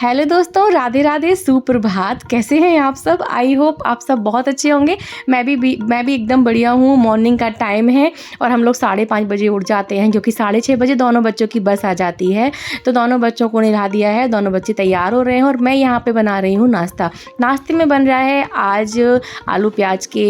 Hello दोस्तों, राधे राधे, सुप्रभात। कैसे हैं आप सब? आई होप आप सब बहुत अच्छे होंगे। मैं भी एकदम बढ़िया हूँ। मॉर्निंग का टाइम है और हम लोग 5:30 बजे उठ जाते हैं, क्योंकि 6:30 बजे दोनों बच्चों की बस आ जाती है। तो दोनों बच्चों को नहला दिया है, दोनों बच्चे तैयार हो रहे हैं और मैं यहाँ पे बना रही हूँ नाश्ता। नाश्ते में बन रहा है आज आलू प्याज के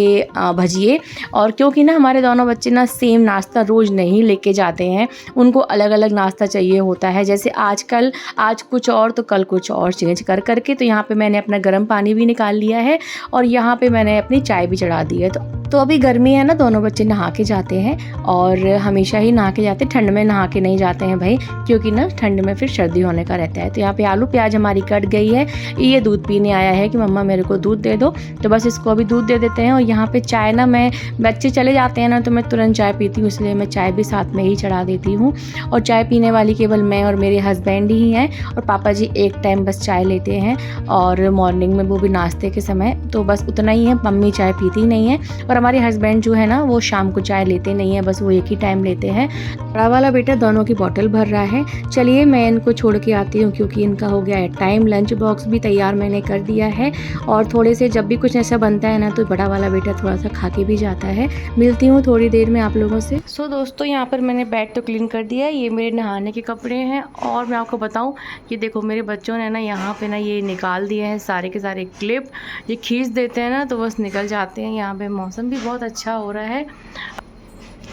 भजिए। और क्योंकि ना हमारे दोनों बच्चे ना सेम नाश्ता रोज़ नहीं लेके जाते हैं, उनको अलग अलग नाश्ता चाहिए होता है। जैसे आज कुछ और तो कल कुछ और चेंज कर करके। तो यहाँ पे मैंने अपना गर्म पानी भी निकाल लिया है और यहाँ पे मैंने अपनी चाय भी चढ़ा दी है। तो अभी गर्मी है ना, दोनों बच्चे नहा के जाते हैं और हमेशा ही नहा के जाते हैं। ठंड में नहा के नहीं जाते हैं भाई, क्योंकि ना ठंड में फिर सर्दी होने का रहता है। तो यहाँ पे आलू प्याज हमारी कट गई है। ये दूध पीने आया है कि मम्मा मेरे को दूध दे दो, तो बस इसको अभी दूध दे देते हैं। और यहाँ पे चाय ना, मैं बच्चे चले जाते हैं ना तो मैं तुरंत चाय पीती हूँ, इसलिए मैं चाय भी साथ में ही चढ़ा देती हूँ। और चाय पीने वाली केवल मैं और मेरे हस्बैंड ही हैं, और पापा जी एक टाइम बस चाय लेते हैं और मॉर्निंग में, वो भी नाश्ते के समय। तो बस उतना ही है, मम्मी चाय पीती नहीं है। और हमारे हस्बैंड जो है ना, वो शाम को चाय लेते नहीं है, बस वो एक ही टाइम लेते हैं। बड़ा वाला बेटा दोनों की बॉटल भर रहा है। चलिए मैं इनको छोड़ के आती हूँ, क्योंकि इनका हो गया है टाइम। लंच बॉक्स भी तैयार मैंने कर दिया है और थोड़े से जब भी कुछ ऐसा बनता है ना, तो बड़ा वाला बेटा थोड़ा सा खा के भी जाता है। मिलती हूँ थोड़ी देर में आप लोगों से। सो दोस्तों, यहाँ पर मैंने बेड तो क्लीन कर दिया है। ये मेरे नहाने के कपड़े हैं। और मैं आपको बताऊँ, ये देखो मेरे बच्चों ने ना यहाँ पे ना ये निकाल दिए हैं सारे के सारे क्लिप। ये खींच देते हैं ना तो बस निकल जाते हैं। यहाँ पे मौसम भी बहुत अच्छा हो रहा है।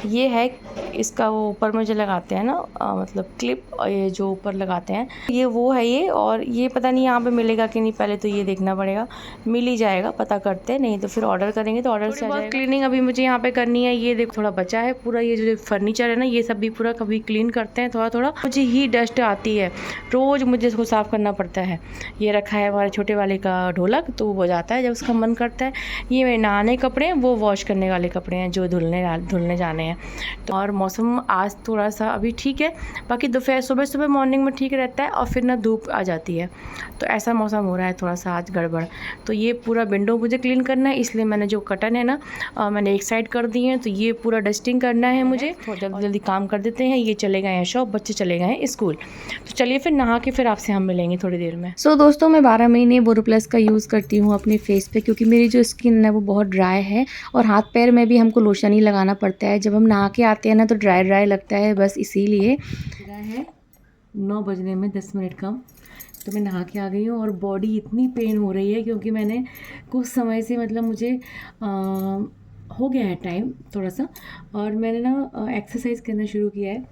ये है इसका, वो ऊपर में जो लगाते हैं ना, मतलब क्लिप, ये जो ऊपर लगाते हैं, ये वो है ये। और ये पता नहीं यहाँ पे मिलेगा कि नहीं, पहले तो ये देखना पड़ेगा। मिल ही जाएगा, पता करते हैं, नहीं तो फिर ऑर्डर करेंगे तो ऑर्डर से आ जाएगा। क्लीनिंग अभी मुझे यहाँ पे करनी है। ये देखो थोड़ा बचा है पूरा, ये जो फर्नीचर है ना, ये सब भी पूरा कभी क्लीन करते हैं थोड़ा थोड़ा। मुझे ही डस्ट आती है, रोज़ मुझे इसको साफ़ करना पड़ता है। ये रखा है हमारे छोटे वाले का ढोलक, तो वो जाता है जब उसका मन करता है। ये मेरे नहाने कपड़े हैं, वो वॉश करने वाले कपड़े हैं जो धुलने जाने हैं। तो और मौसम आज थोड़ा सा अभी ठीक है, बाकी दोपहर सुबह सुबह मॉर्निंग में ठीक रहता है और फिर ना धूप आ जाती है। तो ऐसा मौसम हो रहा है थोड़ा सा आज गड़बड़। तो ये पूरा विंडो मुझे क्लीन करना है, इसलिए मैंने जो कर्टन है ना, मैंने एक साइड कर दी है। तो ये पूरा डस्टिंग करना है मुझे। थोड़ा जल्दी जल्दी काम कर देते हैं। ये चले गए हैं शॉप, बच्चे चले गए हैं स्कूल। तो चलिए फिर नहा के फिर आपसे हम मिलेंगे थोड़ी देर में। सो दोस्तों, मैं 12 महीने बोरोप्लस का यूज़ करती हूँ अपने फेस पे, क्योंकि मेरी जो स्किन है वो बहुत ड्राई है और हाथ पैर में भी हमको लोशन ही लगाना पड़ता है। जब हम नहा के आते हैं ना तो ड्राई ड्राई लगता है, बस इसीलिए। है 9 बजने में 10 मिनट कम, तो मैं नहा के आ गई हूँ और बॉडी इतनी पेन हो रही है, क्योंकि मैंने कुछ समय से, मतलब मुझे हो गया है टाइम थोड़ा सा, और मैंने ना एक्सरसाइज करना शुरू किया है।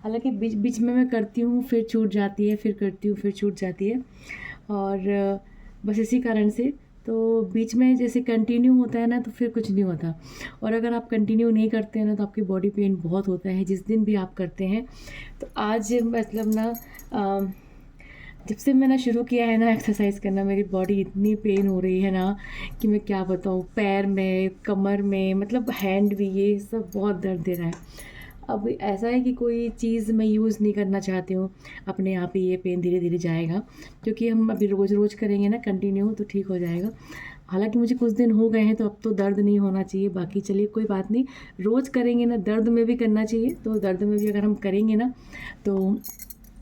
हालांकि बीच बीच में मैं करती हूँ, फिर छूट जाती है, फिर करती हूँ, फिर छूट जाती है। और बस इसी कारण से, तो बीच में जैसे कंटिन्यू होता है ना तो फिर कुछ नहीं होता। और अगर आप कंटिन्यू नहीं करते हैं ना तो आपकी बॉडी पेन बहुत होता है, जिस दिन भी आप करते हैं। तो आज मतलब ना, जब से मैंने शुरू किया है ना एक्सरसाइज करना, मेरी बॉडी इतनी पेन हो रही है ना कि मैं क्या बताऊँ। पैर में, कमर में, मतलब हैंड भी, ये सब बहुत दर्द दे रहा है। अब ऐसा है कि कोई चीज़ मैं यूज़ नहीं करना चाहती हूँ, अपने आप ही ये पेन धीरे धीरे जाएगा, क्योंकि हम अभी रोज़ रोज़ करेंगे ना कंटिन्यू तो ठीक हो जाएगा। हालांकि मुझे कुछ दिन हो गए हैं तो अब तो दर्द नहीं होना चाहिए। बाकी चलिए कोई बात नहीं, रोज़ करेंगे ना, दर्द में भी करना चाहिए। तो दर्द में भी अगर हम करेंगे ना तो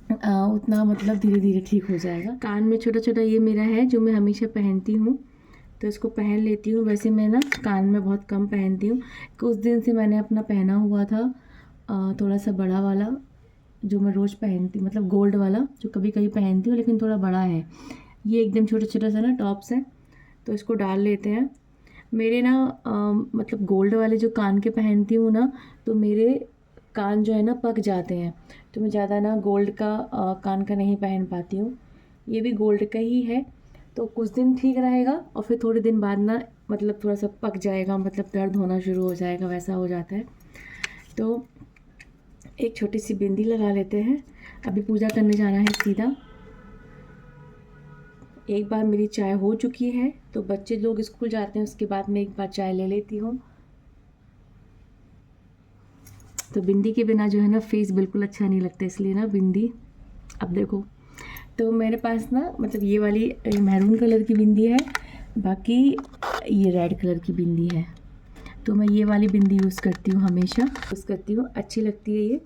उतना मतलब धीरे धीरे ठीक हो जाएगा। कान में छोटा छोटा ये मेरा है जो मैं हमेशा पहनती हूँ, तो इसको पहन लेती हूँ। वैसे मैं ना कान में बहुत कम पहनती हूँ। कुछ दिन से मैंने अपना पहना हुआ था थोड़ा सा बड़ा वाला, जो मैं रोज़ पहनती, मतलब गोल्ड वाला जो कभी कभी पहनती हूँ, लेकिन थोड़ा बड़ा है। ये एकदम छोटा छोटा सा ना टॉप्स है, तो इसको डाल लेते हैं। मेरे ना मतलब गोल्ड वाले जो कान के पहनती हूँ ना, तो मेरे कान जो है ना पक जाते हैं, तो मैं ज़्यादा ना गोल्ड का कान का नहीं पहन पाती हूँ। ये भी गोल्ड का ही है, तो कुछ दिन ठीक रहेगा और फिर थोड़े दिन बाद ना, मतलब थोड़ा सा पक जाएगा, मतलब दर्द होना शुरू हो जाएगा, वैसा हो जाता है। तो एक छोटी सी बिंदी लगा लेते हैं। अभी पूजा करने जाना है सीधा। एक बार मेरी चाय हो चुकी है, तो बच्चे लोग स्कूल जाते हैं, उसके बाद मैं एक बार चाय ले लेती हूँ। तो बिंदी के बिना जो है ना फेस बिल्कुल अच्छा नहीं लगता, इसलिए ना बिंदी। अब देखो, तो मेरे पास ना, मतलब ये वाली मैरून कलर की बिंदी है, बाकी ये रेड कलर की बिंदी है। तो मैं ये वाली बिंदी यूज़ करती हूँ, हमेशा यूज़ करती हूँ, अच्छी लगती है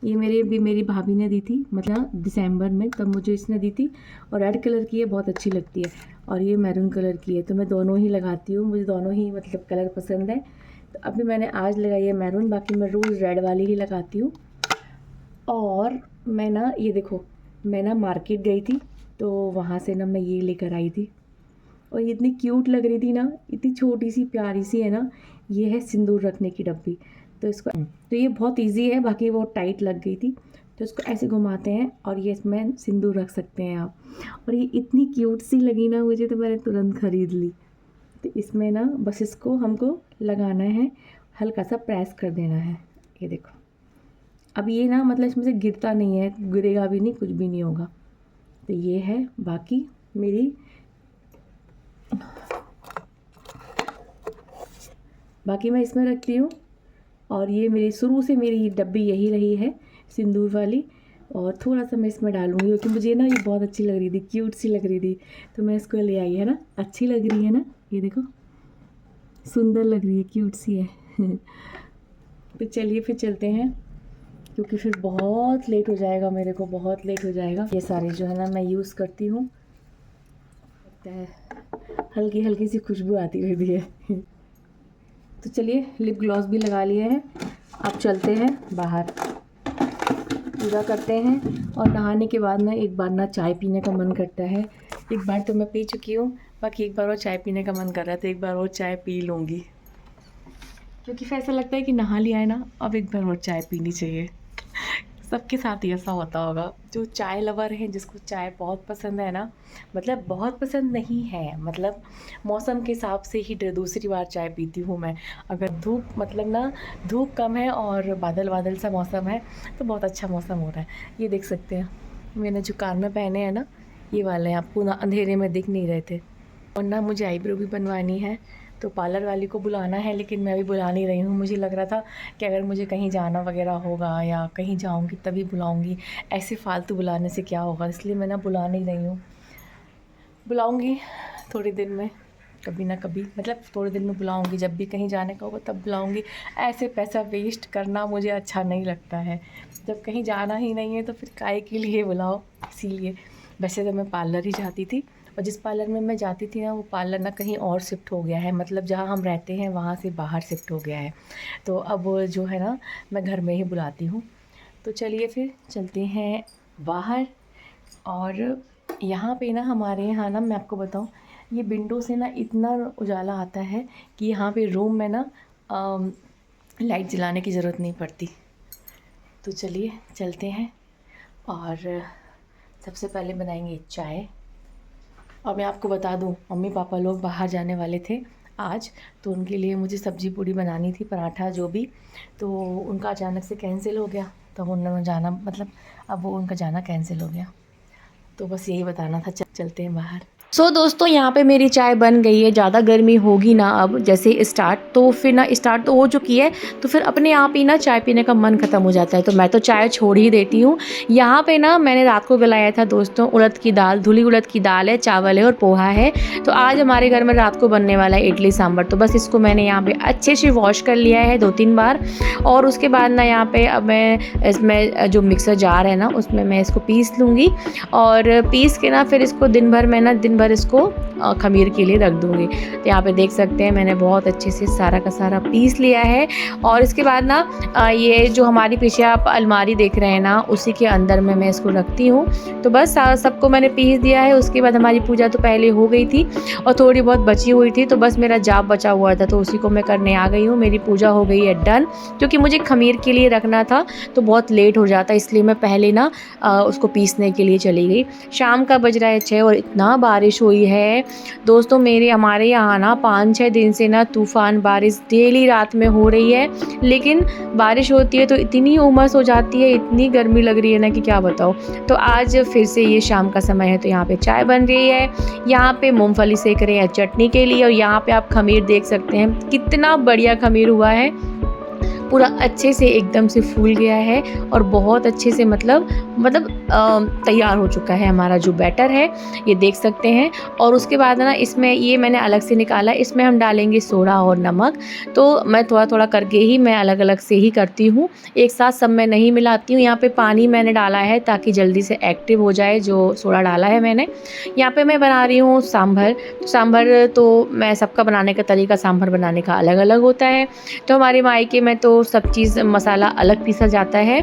ये मेरी भाभी ने दी थी, मतलब दिसंबर में, तब मुझे इसने दी थी। और रेड कलर की है, बहुत अच्छी लगती है। और ये मैरून कलर की है, तो मैं दोनों ही लगाती हूँ, मुझे दोनों ही मतलब कलर पसंद है। तो अभी मैंने आज लगाई है मैरून, बाकी मैं रोज़ रेड वाली ही लगाती हूँ। और मैं ना ये देखो, मैं ना मार्केट गई थी, तो वहाँ से ना मैं ये लेकर आई थी, और ये इतनी क्यूट लग रही थी ना, इतनी छोटी सी प्यारी सी है ना। ये है सिंदूर रखने की डब्बी। तो इसको, तो ये बहुत इजी है, बाकी वो टाइट लग गई थी। तो इसको ऐसे घुमाते हैं और ये इसमें सिंदूर रख सकते हैं आप। और ये इतनी क्यूट सी लगी ना मुझे, तो मैंने तुरंत ख़रीद ली। तो इसमें ना बस इसको हमको लगाना है, हल्का सा प्रेस कर देना है। ये देखो, अब ये ना मतलब इसमें से गिरता नहीं है, गिरेगा भी नहीं, कुछ भी नहीं होगा। तो ये है बाकी मेरी, बाकी मैं इसमें रखती हूँ। और ये मेरी शुरू से मेरी डब्बी यही रही है, सिंदूर वाली। और थोड़ा सा मैं इसमें डालूँगी, क्योंकि मुझे ना ये बहुत अच्छी लग रही थी, क्यूट सी लग रही थी, तो मैं इसको ले आई है ना। अच्छी लग रही है ना, ये देखो सुंदर लग रही है, क्यूट सी है। तो चलिए फिर चलते हैं, क्योंकि फिर बहुत लेट हो जाएगा, मेरे को बहुत लेट हो जाएगा। ये सारे जो है ना मैं यूज़ करती हूँ, हल्की हल्की सी खुशबू आती रहती है। तो चलिए लिप ग्लॉस भी लगा लिए हैं, अब चलते हैं बाहर, पूजा करते हैं। और नहाने के बाद ना एक बार ना चाय पीने का मन करता है। एक बार तो मैं पी चुकी हूँ, बाकी एक बार और चाय पीने का मन कर रहा है, तो एक बार और चाय पी लूँगी, क्योंकि फिर ऐसा लगता है कि नहा लिया है ना, अब एक बार और चाय पीनी चाहिए। सबके साथ ही ऐसा होता होगा, जो चाय लवर हैं, जिसको चाय बहुत पसंद है ना, मतलब बहुत पसंद नहीं है, मतलब मौसम के हिसाब से ही दूसरी बार चाय पीती हूँ मैं। अगर धूप मतलब ना धूप कम है और बादल बादल सा मौसम है, तो बहुत अच्छा मौसम हो रहा है। ये देख सकते हैं मैंने जो कान में पहने हैं ना, ये वाले हैं, आपको ना अंधेरे में दिख नहीं रहे थे। और ना मुझे आईब्रो भी बनवानी है, तो पार्लर वाली को बुलाना है, लेकिन मैं अभी बुला नहीं रही हूँ। मुझे लग रहा था कि अगर मुझे कहीं जाना वगैरह होगा या कहीं जाऊँगी तभी बुलाऊँगी, ऐसे फालतू बुलाने से क्या होगा, इसलिए मैं ना बुला नहीं रही हूँ। बुलाऊँगी थोड़ी दिन में, कभी ना कभी, मतलब थोड़े दिन में बुलाऊँगी, जब भी कहीं जाने का होगा तब बुलाऊँगी। ऐसे पैसा वेस्ट करना मुझे अच्छा नहीं लगता है, जब कहीं जाना ही नहीं है तो फिर काहे के लिए बुलाओ, इसीलिए। वैसे तो मैं पार्लर ही जाती थी, और जिस पार्लर में मैं जाती थी ना, वो पार्लर ना कहीं और शिफ्ट हो गया है, मतलब जहाँ हम रहते हैं वहाँ से बाहर शिफ्ट हो गया है। तो अब जो है ना मैं घर में ही बुलाती हूँ। तो चलिए फिर चलते हैं बाहर। और यहाँ पे ना हमारे यहाँ ना, मैं आपको बताऊँ, ये विंडो से ना इतना उजाला आता है कि यहाँ पे रूम में ना लाइट जलाने की ज़रूरत नहीं पड़ती। तो चलिए चलते हैं, और सबसे पहले बनाएंगे चाय। और मैं आपको बता दूं, मम्मी पापा लोग बाहर जाने वाले थे आज, तो उनके लिए मुझे सब्ज़ी पूड़ी बनानी थी, पराठा जो भी, तो उनका अचानक से कैंसिल हो गया। तो उन्होंने जाना, मतलब अब वो उनका जाना कैंसिल हो गया। तो बस यही बताना था, चलते हैं बाहर। दोस्तों यहाँ पे मेरी चाय बन गई है। ज़्यादा गर्मी होगी ना अब जैसे स्टार्ट, तो फिर ना स्टार्ट तो हो चुकी है, तो फिर अपने आप ही ना चाय पीने का मन ख़त्म हो जाता है, तो मैं तो चाय छोड़ ही देती हूँ। यहाँ पे ना मैंने रात को गलाया था दोस्तों उड़द की दाल, धुली उड़द की दाल है, चावल है और पोहा है। तो आज हमारे घर में रात को बनने वाला है इडली सांभर। तो बस इसको मैंने यहाँ पर अच्छे से वॉश कर लिया है 2-3 बार, और उसके बाद ना यहाँ पर अब मैं इसमें जो मिक्सर जार है ना, उसमें मैं इसको पीस लूँगी, और पीस के ना फिर इसको दिन भर इसको खमीर के लिए रख दूँगी। तो यहाँ पे देख सकते हैं मैंने बहुत अच्छे से सारा का सारा पीस लिया है। और इसके बाद ना ये जो हमारी पीछे आप अलमारी देख रहे हैं ना, उसी के अंदर में मैं इसको रखती हूँ। तो बस सबको मैंने पीस दिया है। उसके बाद हमारी पूजा तो पहले हो गई थी, और थोड़ी बहुत बची हुई थी, तो बस मेरा जाप बचा हुआ था, तो उसी को मैं करने आ गई हूँ। मेरी पूजा हो गई है डन, क्योंकि मुझे खमीर के लिए रखना था तो बहुत लेट हो जाता, इसलिए मैं पहले ना उसको पीसने के लिए चली गई। शाम का बज रहा है 6, और इतना बारिश हुई है दोस्तों। हमारे यहाँ ना 5-6 दिन से ना तूफ़ान बारिश डेली रात में हो रही है, लेकिन बारिश होती है तो इतनी उमस हो जाती है, इतनी गर्मी लग रही है ना कि क्या बताओ। तो आज फिर से ये शाम का समय है, तो यहाँ पे चाय बन रही है, यहाँ पे मूंगफली सेक रहे हैं चटनी के लिए, और यहाँ पे आप खमीर देख सकते हैं कितना बढ़िया खमीर हुआ है। पूरा अच्छे से एकदम से फूल गया है और बहुत अच्छे से मतलब तैयार हो चुका है हमारा जो बैटर है, ये देख सकते हैं। और उसके बाद ना इसमें ये मैंने अलग से निकाला, इसमें हम डालेंगे सोडा और नमक। तो मैं थोड़ा-थोड़ा करके ही मैं अलग-अलग से ही करती हूँ, एक साथ सब मैं नहीं मिलाती हूँ। यहाँ पे पानी मैंने डाला है ताकि जल्दी से एक्टिव हो जाए जो सोडा डाला है मैंने। यहाँ पे मैं बना रही हूँ सांभर। सांभर तो मैं सबका बनाने का तरीका सांभर बनाने का अलग-अलग होता है। तो हमारे मायके में तो सब चीज़ मसाला अलग पीसा जाता है।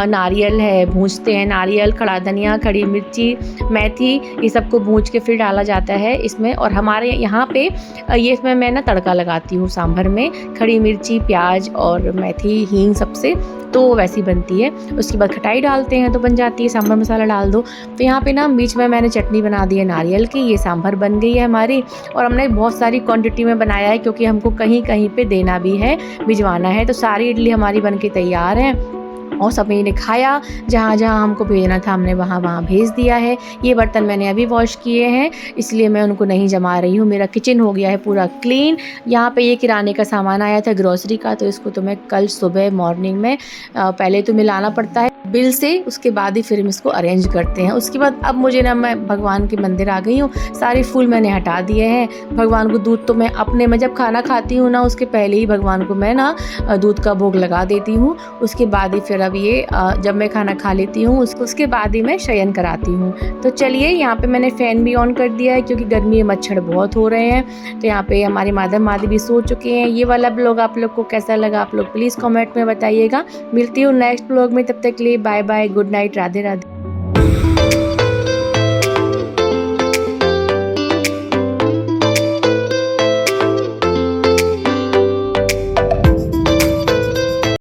नारियल है, भूँजते हैं, नारियल, खड़ा धनिया, खड़ी मिर्ची, मेथी, ये सबको भूँज के फिर डाला जाता है इसमें। और हमारे यहाँ पे ये इसमें मैं ना तड़का लगाती हूँ सांभर में, खड़ी मिर्ची, प्याज और मेथी, हींग सबसे, तो वैसी बनती है। उसके बाद खटाई डालते हैं तो बन जाती है, सांभर मसाला डाल दो। तो यहाँ पे ना बीच में मैंने चटनी बना दी है नारियल की, ये सांभर बन गई है हमारी। और हमने बहुत सारी क्वांटिटी में बनाया है क्योंकि हमको कहीं-कहीं पे देना भी है, भिजवाना है। तो सारी इडली हमारी बन के तैयार है और सभी ने खाया, जहाँ-जहाँ हमको भेजना था हमने वहाँ-वहाँ भेज दिया है। ये बर्तन मैंने अभी वॉश किए हैं, इसलिए मैं उनको नहीं जमा रही हूँ। मेरा किचन हो गया है पूरा क्लीन। यहाँ पे ये किराने का सामान आया था ग्रोसरी का, तो इसको तो मैं कल सुबह मॉर्निंग में पहले तो मिलाना पड़ता है बिल से, उसके बाद ही फिर हम इसको अरेंज करते हैं। उसके बाद अब मुझे ना, मैं भगवान के मंदिर आ गई हूँ, सारे फूल मैंने हटा दिए हैं। भगवान को दूध तो मैं अपने में जब खाना खाती हूँ ना, उसके पहले ही भगवान को मैं ना दूध का भोग लगा देती हूँ। उसके बाद ही फिर अब ये जब मैं खाना खा लेती हूँ उसके बाद ही मैं शयन कराती हूँ। तो चलिए, यहाँ पे मैंने फ़ैन भी ऑन कर दिया है क्योंकि गर्मी में मच्छर बहुत हो रहे हैं। तो यहाँ पे हमारे माधव मादी भी सो चुके हैं। ये वाला ब्लॉग आप लोग को कैसा लगा, आप लोग प्लीज़ कमेंट में बताइएगा। मिलती हूँ नेक्स्ट ब्लॉग में, तब तक के लिए bye bye, good night, Radhe Radhe.